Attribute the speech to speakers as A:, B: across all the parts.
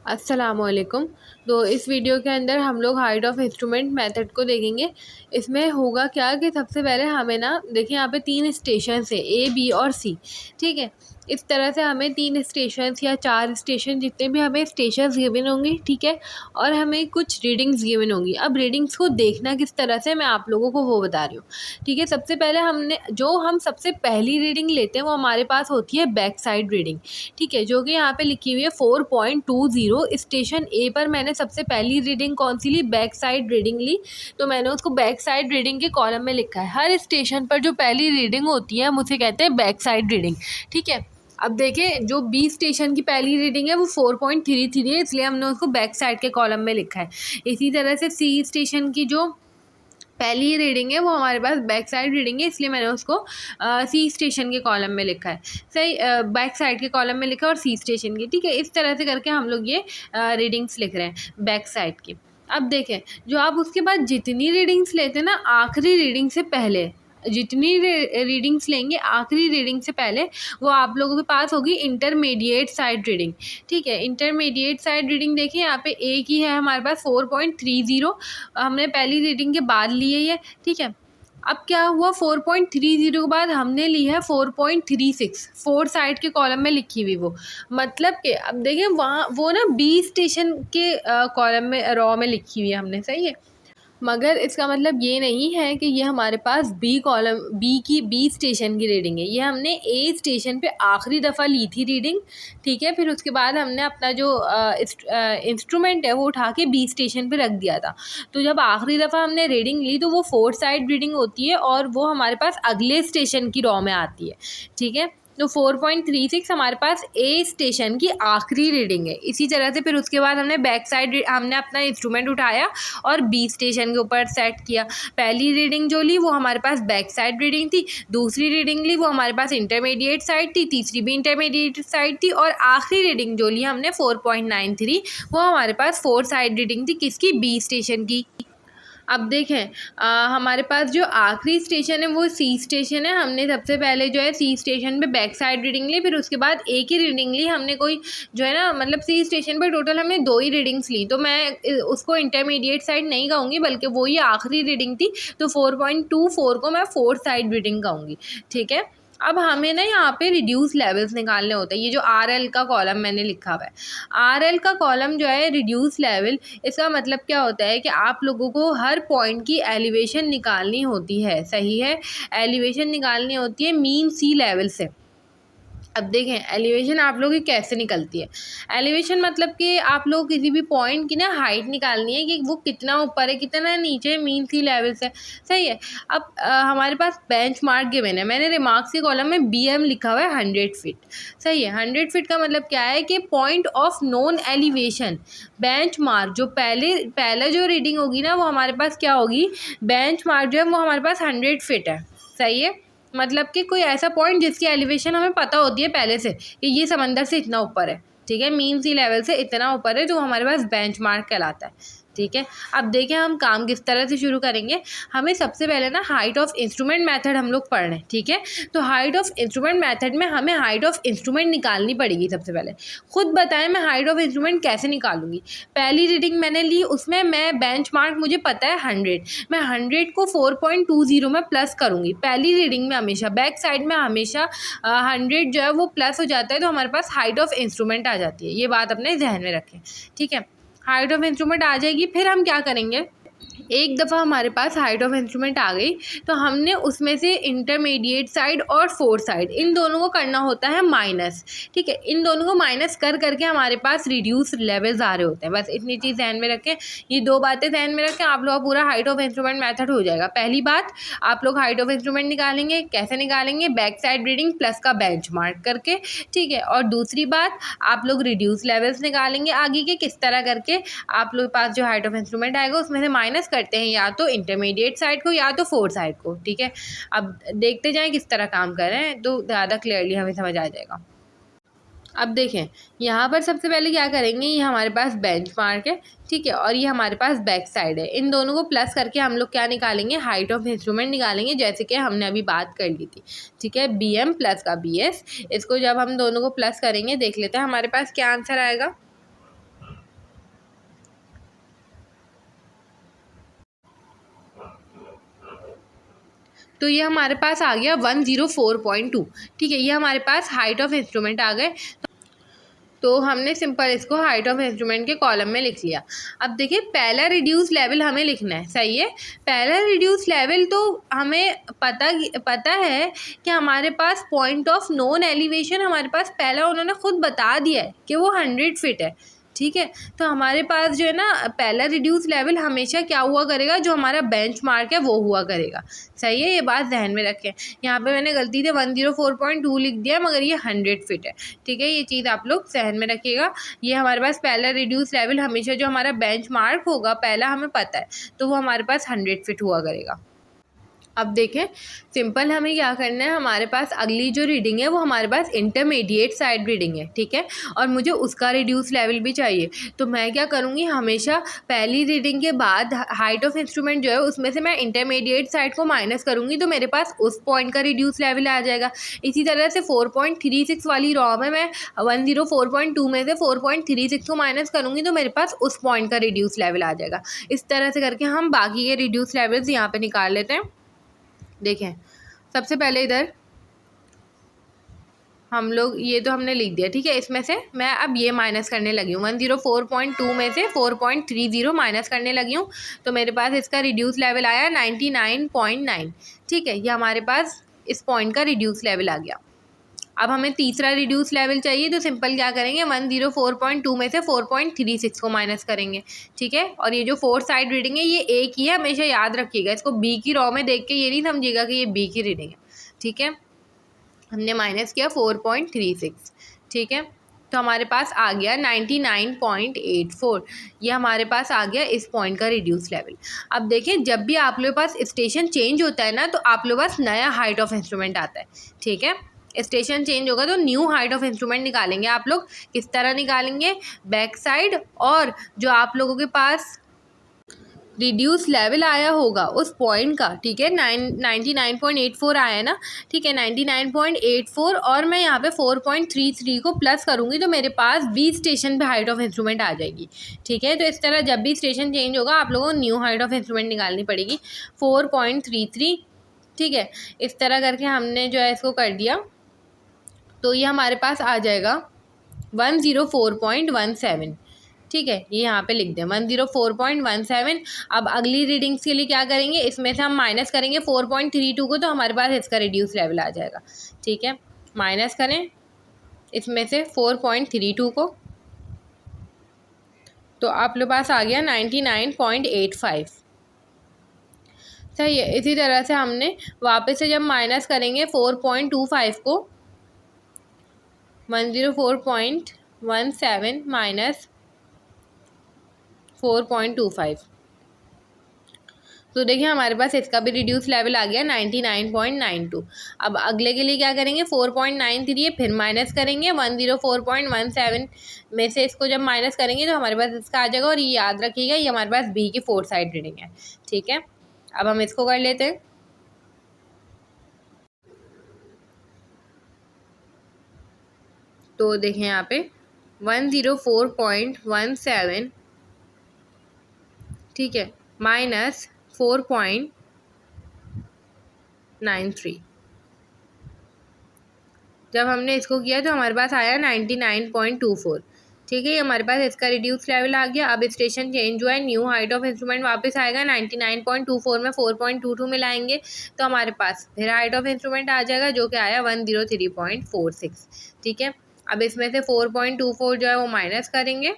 A: अस्सलामुअलैकुम। तो इस वीडियो के अंदर हम लोग हाइट ऑफ इंस्ट्रूमेंट मेथड को देखेंगे। इसमें होगा क्या कि सबसे पहले हमें ना देखिए यहाँ पे 3 स्टेशन है, ए बी और सी। ठीक है, इस तरह से हमें 3 स्टेशन या 4 स्टेशन जितने भी हमें स्टेशन गिवन होंगी, ठीक है, और हमें कुछ रीडिंग्स गिवन होंगी। अब रीडिंग्स को देखना किस तरह से मैं आप लोगों को वो बता रही हूँ। ठीक है, सबसे पहले हम सबसे पहली रीडिंग लेते हैं वो हमारे पास होती है बैक साइड रीडिंग। ठीक है, जो कि यहाँ पे लिखी हुई है 4.20। स्टेशन ए पर मैंने सबसे पहली रीडिंग कौन सी ली? बैक साइड रीडिंग ली। तो मैंने उसको बैक साइड रीडिंग के कॉलम में लिखा है। हर स्टेशन पर जो पहली रीडिंग होती है हम उसे कहते हैं बैक साइड रीडिंग। ठीक है, अब देखें जो बी स्टेशन की पहली रीडिंग है वो 4.33 है, इसलिए हमने उसको बैक साइड के कॉलम में लिखा है। इसी तरह से सी स्टेशन की जो पहली रीडिंग है वो हमारे पास बैक साइड रीडिंग है, इसलिए मैंने उसको सी स्टेशन के कॉलम में लिखा है। सही, बैक साइड के कॉलम में लिखा है और सी स्टेशन की। ठीक है, इस तरह से करके हम लोग ये रीडिंग्स लिख रहे हैं बैक साइड की। अब देखें, जो आप उसके बाद जितनी रीडिंग्स लेते हैं ना, आखिरी रीडिंग से पहले जितनी रीडिंग्स लेंगे आखिरी रीडिंग से पहले, वो आप लोगों के पास होगी इंटरमीडिएट साइड रीडिंग। ठीक है, इंटरमीडिएट साइड रीडिंग देखिए यहाँ पे ए की है हमारे पास 4.30, हमने पहली रीडिंग के बाद ली है ये। ठीक है, अब क्या हुआ, 4.30 के बाद हमने ली है 4.36, फोर साइड के कॉलम में लिखी हुई वो। मतलब कि अब देखें वहाँ वो ना बी स्टेशन के कॉलम में रॉ में लिखी हुई है हमने। सही है, मगर इसका मतलब ये नहीं है कि ये हमारे पास बी स्टेशन की रीडिंग है। ये हमने ए स्टेशन पे आखिरी दफ़ा ली थी रीडिंग। ठीक है, फिर उसके बाद हमने अपना जो इंस्ट्रूमेंट है वो उठा के बी स्टेशन पे रख दिया था। तो जब आखिरी दफ़ा हमने रीडिंग ली तो वो फोर साइड रीडिंग होती है और वो हमारे पास अगले स्टेशन की रॉ में आती है। ठीक है, तो 4.36 हमारे पास ए स्टेशन की आखिरी रीडिंग है। इसी तरह से फिर उसके बाद हमने बैक साइड हमने अपना इंस्ट्रूमेंट उठाया और बी स्टेशन के ऊपर सेट किया। पहली रीडिंग जो ली वो हमारे पास बैक साइड रीडिंग थी, दूसरी रीडिंग ली वो हमारे पास इंटरमीडिएट साइड थी, तीसरी भी इंटरमीडिएट साइड थी, और आखिरी रीडिंग जो ली हमने 4.93 वो हमारे पास फोर साइड रीडिंग थी। किसकी? बी स्टेशन की। अब देखें हमारे पास जो आखिरी स्टेशन है वो सी स्टेशन है। हमने सबसे पहले जो है सी स्टेशन पे बैक साइड रीडिंग ली, फिर उसके बाद ए की रीडिंग ली हमने। कोई जो है ना, मतलब सी स्टेशन पर टोटल हमने 2 ही रीडिंग्स ली, तो मैं उसको इंटरमीडिएट साइड नहीं कहूँगी बल्कि वो ही आखिरी रीडिंग थी। तो 4.24 को मैं फोर साइड रीडिंग कहूँगी। ठीक है, अब हमें ना यहाँ पे रिड्यूस लेवल्स निकालने होते हैं। ये जो आर एल का कॉलम मैंने लिखा हुआ है, आर एल का कॉलम जो है रिड्यूस लेवल, इसका मतलब क्या होता है कि आप लोगों को हर पॉइंट की एलिवेशन निकालनी होती है। सही है, एलिवेशन निकालनी होती है मीन सी लेवल से। अब देखें एलिवेशन आप लोगों की कैसे निकलती है। एलिवेशन मतलब कि आप लोग किसी भी पॉइंट की ना हाइट निकालनी है कि वो कितना ऊपर है कितना नीचे, मीन सी लेवल से। सही है, अब हमारे पास बेंच मार्क गिवन है। मैंने रिमार्क्स के कॉलम में बी एम लिखा हुआ है 100 फीट। सही है, 100 फीट का मतलब क्या है कि point of non elevation. Bench mark जो पहला जो रीडिंग होगी ना वो हमारे पास क्या होगी, बेंच मार्क जो है वो हमारे पास 100 फीट है। सही है, मतलब कि कोई ऐसा पॉइंट जिसकी एलिवेशन हमें पता होती है पहले से कि ये समंदर से इतना ऊपर है। ठीक है, मीन सी लेवल से इतना ऊपर है, जो हमारे पास बेंच मार्क कहलाता है। ठीक है, अब देखें हम काम किस तरह से शुरू करेंगे। हमें सबसे पहले ना हाइट ऑफ इंस्ट्रूमेंट मेथड हम लोग पढ़ रहे हैं। ठीक है, तो हाइट ऑफ इंस्ट्रूमेंट मेथड में हमें हाइट ऑफ इंस्ट्रूमेंट निकालनी पड़ेगी सबसे पहले। खुद बताएं मैं हाइट ऑफ इंस्ट्रूमेंट कैसे निकालूंगी। पहली रीडिंग मैंने ली, उसमें मैं बेंच मार्क मुझे पता है 100, मैं 100 को 4.20 में प्लस करूँगी। पहली रीडिंग में हमेशा बैक साइड में हमेशा 100 जो है वो प्लस हो जाता है, तो हमारे पास हाइट ऑफ इंस्ट्रूमेंट आ जाती है। ये बात अपने ध्यान में रखें। ठीक है, हाइट ऑफ इंस्ट्रूमेंट आ जाएगी, फिर हम क्या करेंगे, एक दफ़ा हमारे पास हाइट ऑफ इंस्ट्रूमेंट आ गई तो हमने उसमें से इंटरमीडिएट साइड और फोर साइड इन दोनों को करना होता है माइनस। ठीक है, इन दोनों को माइनस कर करके हमारे पास रिड्यूस लेवल्स आ रहे होते हैं। बस इतनी चीज़ ध्यान में रखें, ये 2 बातें ध्यान में रखें, आप लोग का पूरा हाइट ऑफ इंस्ट्रूमेंट मेथड हो जाएगा। पहली बात, आप लोग हाइट ऑफ इंस्ट्रूमेंट निकालेंगे, कैसे निकालेंगे, बैक साइड रीडिंग प्लस का बेंच मार्क करके। ठीक है, और दूसरी बात, आप लोग रिड्यूस लेवल्स निकालेंगे आगे के, किस तरह करके आप लोग के पास जो हाइट ऑफ इंस्ट्रूमेंट आएगा उसमें से माइनस करते हैं या तो इंटरमीडिएट साइड को या तो फोर साइड को। ठीक है, अब देखते जाएं किस तरह काम कर रहे हैं तो ज़्यादा क्लियरली हमें समझ आ जाएगा। अब देखें यहाँ पर सबसे पहले क्या करेंगे, ये हमारे पास बेंच मार्क है। ठीक है, और ये हमारे पास बैक साइड है। इन दोनों को प्लस करके हम लोग क्या निकालेंगे, हाइट ऑफ इंस्ट्रूमेंट निकालेंगे, जैसे कि हमने अभी बात कर ली थी। ठीक है, बी एम प्लस का बी एस, इसको जब हम दोनों को प्लस करेंगे देख लेते हैं हमारे पास क्या आंसर आएगा। तो ये हमारे पास आ गया 104.2। ठीक है, ये हमारे पास हाइट ऑफ इंस्ट्रूमेंट आ गए। तो हमने सिंपल इसको हाइट ऑफ इंस्ट्रूमेंट के कॉलम में लिख लिया। अब देखिए पहला रिड्यूस लेवल हमें लिखना है, सही है। पहला रिड्यूस लेवल तो हमें पता है कि हमारे पास पॉइंट ऑफ नोन एलिवेशन हमारे पास पहला उन्होंने खुद बता दिया है कि वो 100 फीट है। ठीक है, तो हमारे पास जो है ना पहला रिड्यूस लेवल हमेशा क्या हुआ करेगा, जो हमारा बेंचमार्क है वो हुआ करेगा। सही है, ये बात ध्यान में रखें। यहाँ पे मैंने गलती से 104.2 लिख दिया, मगर ये 100 फीट है। ठीक है, ये चीज़ आप लोग ध्यान में रखिएगा। ये हमारे पास पहला रिड्यूस लेवल हमेशा जो हमारा बेंचमार्क होगा पहला हमें पता है, तो वो हमारे पास 100 फीट हुआ करेगा। अब देखें सिंपल हमें क्या करना है, हमारे पास अगली जो रीडिंग है वो हमारे पास इंटरमीडिएट साइड रीडिंग है। ठीक है, और मुझे उसका रिड्यूस लेवल भी चाहिए। तो मैं क्या करूँगी, हमेशा पहली रीडिंग के बाद हाइट ऑफ इंस्ट्रूमेंट जो है उसमें से मैं इंटरमीडिएट साइड को माइनस करूँगी, तो मेरे पास उस पॉइंट का रिड्यूस लेवल आ जाएगा। इसी तरह से 4.36 वाली रॉ में मैं 104.2 में से 4.36 को माइनस करूँगी, तो मेरे पास उस पॉइंट का रिड्यूस लेवल आ जाएगा। इस तरह से करके हम बाकी के रिड्यूस लेवल्स यहाँ पे निकाल लेते हैं। देखें सबसे पहले इधर हम लोग ये तो हमने लिख दिया। ठीक है, इसमें से मैं अब ये माइनस करने लगी हूँ, 104.2 में से 4.30 माइनस करने लगी हूँ, तो मेरे पास इसका रिड्यूस लेवल आया 99.9। ठीक है, ये हमारे पास इस पॉइंट का रिड्यूस लेवल आ गया। अब हमें तीसरा रिड्यूस लेवल चाहिए, तो सिंपल क्या करेंगे, 104.2 में से 4.36 को माइनस करेंगे। ठीक है, और ये जो 4 साइड रीडिंग है ये एक ही है, हमेशा याद रखिएगा। इसको बी की रॉ में देख के ये नहीं समझिएगा कि ये बी की रीडिंग है। ठीक है, हमने माइनस किया 4.36। ठीक है, तो हमारे पास आ गया 99.84। ये हमारे पास आ गया इस पॉइंट का रिड्यूस लेवल। अब देखें जब भी आप लोगों के पास स्टेशन चेंज होता है ना, तो आप लोगों के पास नया हाइट ऑफ इंस्ट्रूमेंट आता है। ठीक है, स्टेशन चेंज होगा तो न्यू हाइट ऑफ इंस्ट्रूमेंट निकालेंगे आप लोग। किस तरह निकालेंगे, बैक साइड और जो आप लोगों के पास रिड्यूस लेवल आया होगा उस पॉइंट का। ठीक है, 99.84 आया है ना। ठीक है, 99.84 और मैं यहाँ पे 4.33 को प्लस करूँगी, तो मेरे पास 20 स्टेशन पे हाइट ऑफ इंस्ट्रूमेंट आ जाएगी। ठीक है, तो इस तरह जब भी स्टेशन चेंज होगा आप लोगों को न्यू हाइट ऑफ इंस्ट्रूमेंट निकालनी पड़ेगी 4.33। ठीक है, इस तरह करके हमने जो है इसको कर दिया, तो ये हमारे पास आ जाएगा 104.17। ठीक है, ये यहाँ पे लिख दें 104.17। अब अगली रीडिंग्स के लिए क्या करेंगे, इसमें से हम माइनस करेंगे 4.32 को, तो हमारे पास इसका रिड्यूस लेवल आ जाएगा। ठीक है, माइनस करें इसमें से 4.32 को, तो आप लोग पास आ गया 99.85। सही है, इसी तरह से हमने वापस से जब माइनस करेंगे 4.25 को, 104.17 माइनस 4.25, तो देखिए हमारे पास इसका भी रिड्यूस लेवल आ गया 99.92। अब अगले के लिए क्या करेंगे, 4.93 है, फिर माइनस करेंगे 104.17 में से इसको जब माइनस करेंगे तो हमारे पास इसका आ जाएगा। और ये याद रखिएगा ये हमारे पास बी की 4 साइड रीडिंग है। ठीक है, अब हम इसको कर लेते हैं। तो देखें यहाँ पे 104.17, ठीक है, माइनस 4.93। जब हमने इसको किया तो हमारे पास आया 99.24। ठीक है, ये हमारे पास इसका रिड्यूस लेवल आ गया। अब स्टेशन चेंज हुआ है, न्यू हाइट ऑफ इंस्ट्रूमेंट वापस आएगा 99.24 में 4.22 मिलाएंगे, तो हमारे पास फिर हाइट ऑफ इंस्ट्रूमेंट आ जाएगा जो कि आया 103.46। ठीक है, अब इसमें से 4.24 जो है वो माइनस करेंगे,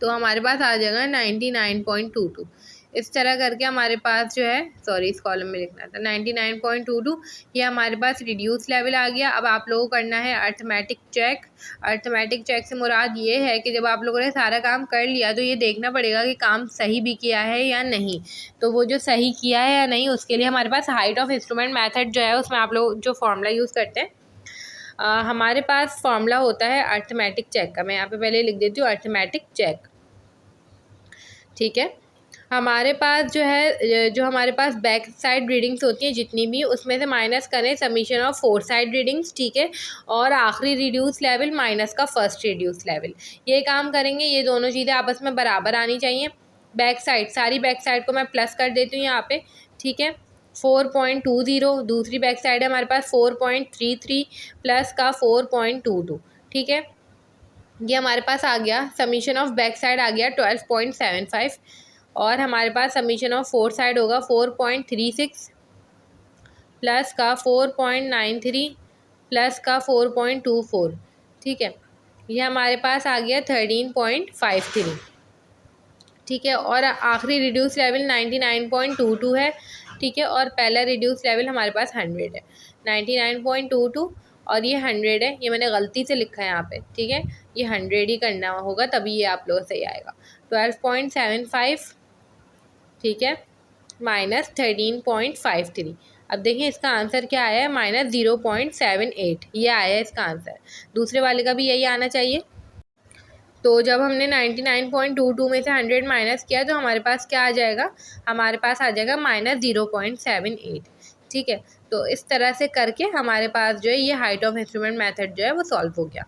A: तो हमारे पास आ जाएगा 99.22। इस तरह करके हमारे पास जो है, सॉरी इस कॉलम में लिखना था 99.22, ये हमारे पास रिड्यूस लेवल आ गया। अब आप लोगों को करना है अर्थमेटिक चेक। अर्थमेटिक चेक से मुराद ये है कि जब आप लोगों ने सारा काम कर लिया तो ये देखना पड़ेगा कि काम सही भी किया है या नहीं। तो वो जो सही किया है या नहीं उसके लिए हमारे पास हाइट ऑफ इंस्ट्रूमेंट मेथड जो है उसमें आप लोग जो फॉर्मूला यूज़ करते हैं, हमारे पास फॉर्मूला होता है अर्थमेटिक चेक का। मैं यहाँ पे पहले लिख देती हूँ अर्थमेटिक चेक। ठीक है, हमारे पास जो है, जो हमारे पास बैक साइड रीडिंग्स होती हैं जितनी भी, उसमें से माइनस करें समीशन ऑफ 4 साइड रीडिंग्स। ठीक है, और आखिरी रिड्यूस लेवल माइनस का फर्स्ट रिड्यूस लेवल, ये काम करेंगे। ये दोनों चीज़ें आपस में बराबर आनी चाहिए। बैक साइड, सारी बैक साइड को मैं प्लस कर देती हूँ यहाँ पे। ठीक है, 4.20, दूसरी बैक साइड है हमारे पास 4.33 प्लस का 4.22, ठीक है। ये हमारे पास आ गया, समीशन ऑफ बैक साइड आ गया 12.75 और हमारे पास समीशन ऑफ फोर साइड होगा 4.36 प्लस का 4.93 प्लस का 4.24, ठीक है। ये हमारे पास आ गया 13.53, ठीक है। और आखिरी रिड्यूस लेवल 99.22 है, ठीक है। और पहला रिड्यूस लेवल हमारे पास 100 है, 99.22 और ये 100 है, ये मैंने गलती से लिखा है यहाँ पे, ठीक है। ये 100 ही करना होगा तभी ये आप लोगों सही आएगा। 12.75, ठीक है, माइनस 13.53। अब देखिए इसका आंसर क्या आया है, -0.78, ये आया है इसका आंसर। दूसरे वाले का भी यही आना चाहिए। तो जब हमने 99.22 में से 100 माइनस किया तो हमारे पास क्या आ जाएगा, हमारे पास आ जाएगा -0.78, ठीक है। तो इस तरह से करके हमारे पास जो है ये हाइट ऑफ इंस्ट्रूमेंट मेथड जो है वो सॉल्व हो गया।